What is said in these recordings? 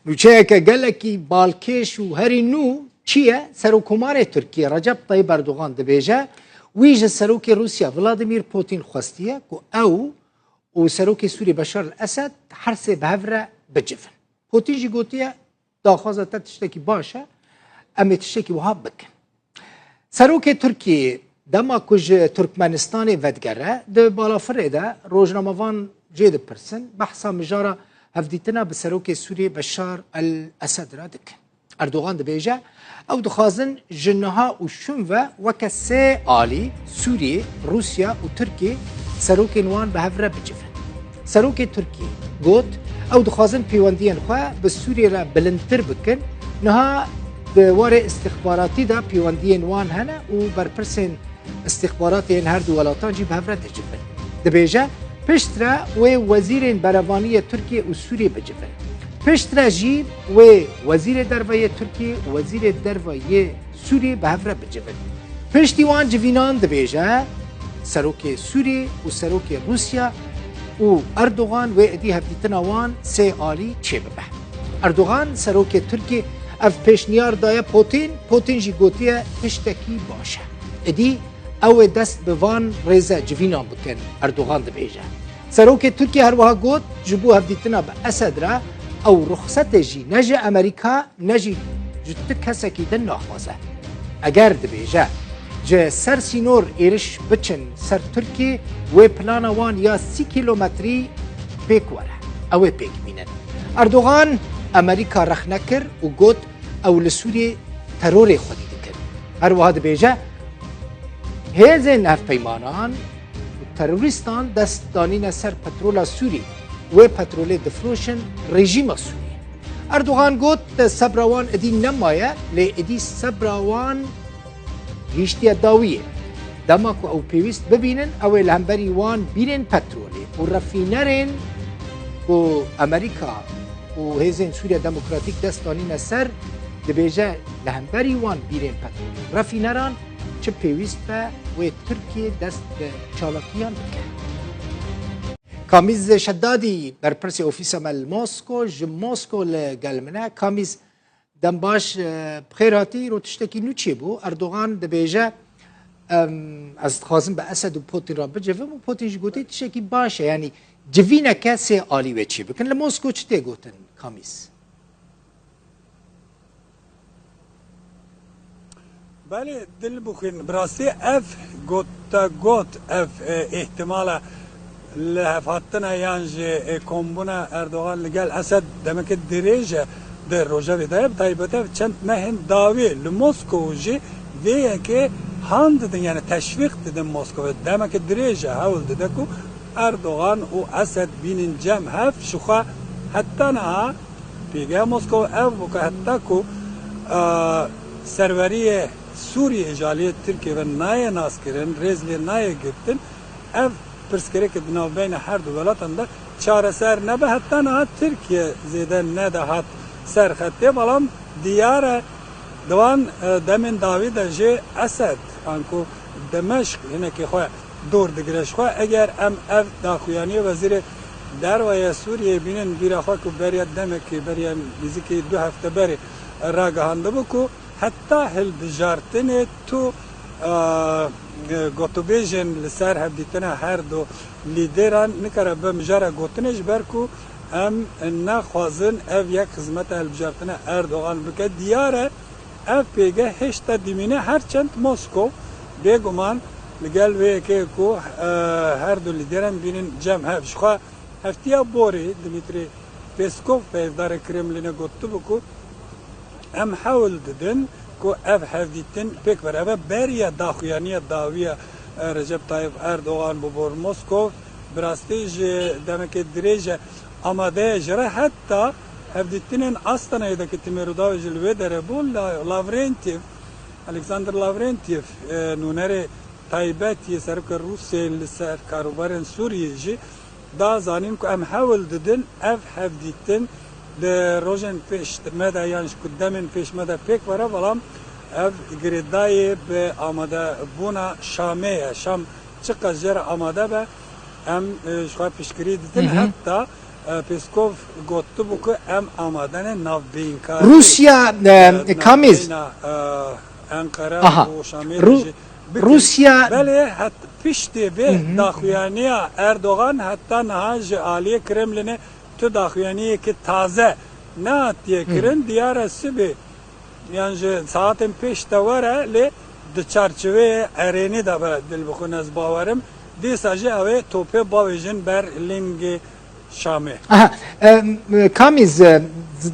نوچەیەکە گەلێکی باڵکێش و هەری نو چییە؟ سەرۆکۆمارێ تورکیە ڕەجەب تەیب ئەردوغان دەبێژە وی ji serokê Rusya Vladimir Putin xwestiye ku ew û serokê Sûriyê Beşar el-Esed her sê bi hev re bicivin. Putin jî gotiye daxwaza te tiştekî baş e, em ê tiştekî wiha bikin. Serokê Tirkiyeyê dema ku ji Turkmenistanê vedgere di balafirê de rojnamevan cê dipirsin behsa mijara hevdîtina bi serokê Sûriyê Beşar el-Esed re dikin. Erdogan dibêje ew dixwazin ji niha û şûn ve weke sê alî Sûriyê, Rusya û Tirkiye serokên wan bi hev re bicivin. Serokê Tirkiyê got ew dixwazin pêwendiyên xwe bi Sûriyê re bilindtir bikin niha di warê istixbaratî de pêwendiyên wan hene û berpirsên istixbaratê yên her du welatan jî bi hev re dicivin. Dibêje piştre wê wezîrên berevaniyê Tirkiye û Sûriyê bicivin. Piştre jî wê wezîrê derveyê Tirkiye û wezîrê derveyê Sûriyê bi hev re bicivin. Piştî wan civînan dibêje serokê Sûriyê û serokê Rusya û Erdogan wê êdî hevdîtina wan sê alî çê bibe. Erdogan serokê Tirkiye ev pêşniyar daye Putin jî gotiye tiştekî baş e. Êdî ew ê dest bi van rêze civînan bikin Erdogan dibêje. Serokê Tirkiye her wiha got ji bo hevdîtina bi Esed re ew ruxsetê jî ne ji Amerîka ne jî ji ti kesekî din naxwaze. Eger dibêje ji ser sînor êriş biçin ser Tirkiye wê plana wan ya 30 kilometrî pêk were. Ew ê pêk bînin. Erdogan Amerîka rex nekir û got ew li Sûriyê terorê xwedî dikin. Her wiha dibêje hêzên hevpeymanan û terorîstan dest danîne ser petrola Sûriyê wê petrolê difroşin rejîma Sûriyê. Erdogan got te sebra wan êdî nemaye lê êdî sebra wan gîştiye dawiyê. Dema ku ew pêwîst bibînin ew ê li hemberî wan bîrên petrolê û refînerên ku Amerîka û hêzên Sûriya Demokratîk dest danîne ser dibêje li hemberî wan bîrên petrolê refîneran çi pêwîst be wê Tirkiye dest bi çalakiyan bike. Kamiz Şeddadî berpirsê ofîsa me li Mosko ji Mosko li gel min e. Kamiz dem baş bixêr hatî îro tiştekî nû çêbû. Erdogan dibêje ez dixwazim bi Esed û Putin re bicivim û Putin jî gotiye tiştekî baş e yanî civîneke sê alî wê çê bikin. Li Mosko çi tê gotin Kamiz? Belê dil bixwîn bi rastî ev got ev ihtimala li hevhatina yan ji kombûna Erdogan li gel Esed demeke dirêj e di rojevê de bi taybet ev çend mehên dawî li Moskow jî vê yekê han didin yani teşvîq didin Moskowê demeke dirêj e hewl dide ku Erdogan û Esed bînin cem hev ji xwe heta niha pêgeha Moskow ev bûke heta ku serveriyê Sûriye êjaliyê Tirkiye ve naye naskirin rêz lê naye girtin ev pirsgirêkê di navbeyna her du welatan de çareser nebe heta niha Tirkiye zêde nedehat serxetê belam diyar e diwan demên dawî de jê Esed an ku Dimeşq hinekê xwe dor digire ji xwe eger em ev daxuyaniyê wezîrê dervaya Sûriyê bînin bîra xwe ku beriya demekê beriya nîzîkî du hefte berê ragihandibû ku heta hilbijartinê tu gotûbêjên li ser hevdîtina her du lîderan nikare bi mijara gotinê ji ber ku em naxwazin ev yek xizmeta hilbijartina Erdogan bike diyar e ev pêge hêşta dîmîne herçend Moskow bêguman li gel vê yekê ku her du lîderan bînin cem hev ji xwe heftiya borê Dmitry Peskov peyvdarê Kremlînê gotibû ku em hewl didin ku ev hevdîtin pêk ver ev beriya daxuyaniya dawiya Recep Tayyip Erdogan bû bor Moskow bi rastî ji demekê dirêj e amadeye ji re heta hevdîtinên Astanayê de Tîmêrûdawê ji li wê derê bû Lavrentiev Alexander Lavrentiev nûnerê taybetî serokê Rûsyayê li ser karûbarên Sûriyê jî da zanîn ku em hewl didin ev hevdîtin li rojên pêş me de yan ji ku demên pêş me de pêk were belam ev girêdayê bi amadebûna Şamê ye. Şam çi qas jê re amade be em ji xwe piştgirî didin heta پیسکوف گفته بود که ام آمادن نوبینکاری روسیا کامیز انقره Aha. و شامی روسیا بله حت پشتی به داخویانی اردوغان حتی نهاج عالی کرملینه تو داخویانی که تازه نه تیه کرن دیار سبی یعنی ساعتن پیش دواره لی د چارچوه ارینی دا دل بخون از باورم دی ساجه اوه توپه باویجن بر لینگ شامه کامیز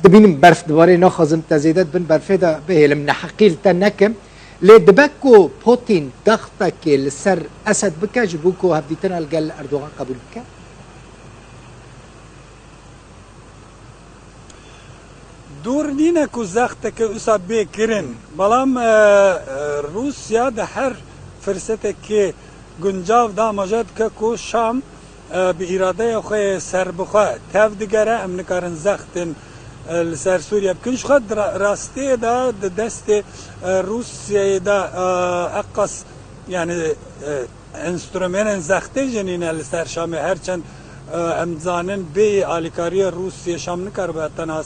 دبینم برف دواره نخوازم تزیدت بن برفه دا بهلم نحقیل تا نکم لی دبکو پوتین دختا که لسر اسد بکه جبو که هفدیتن الگل اردوغان قبول بکه دور نینه کو زخته که اوسا بکرین بلام روسیا ده هر فرصته که گنجاو دا مجد که کو شام به اراده خوی سر بخواه تف دیگره امنکارن زختن لسر سوریا بکنش خود راسته دا دست روسیه دا اقص یعنی انسترومن زخته جنینه لسر شام هرچند امزانن به آلیکاری روسیه شام نکر به تنها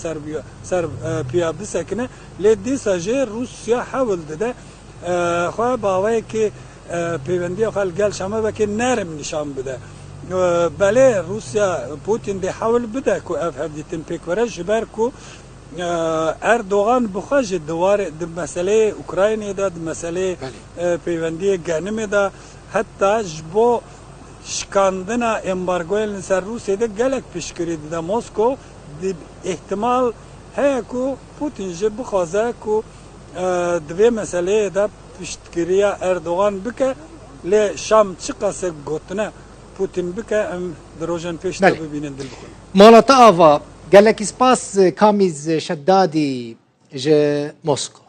سر پیا بسکنه لیدی ساجه روسیه حاول ده خواه باوی که پیوندی خال گل شامه بکه نرم نشان بده بله روسیا پوتین دی حاول بده که اف هفدیتن پیکوره جبر که اردوغان بخواج دوار د مسئله اوکراینی دا د مسئله پیوندی گنم دا حتی جبو شکاندنا امبارگویل سر روسیه ده گلک پیش کرید ده موسکو دی احتمال هیا که پوتین جه بخوازه که دوی مسئله ده پیشتگیری اردوغان بکه لی شام چی قاسه گوتنه پوتین بکه ام دروژن پیش ده ببینن دل بخون مالتا آوا گلک اسپاس کامیز شدادی جه موسکو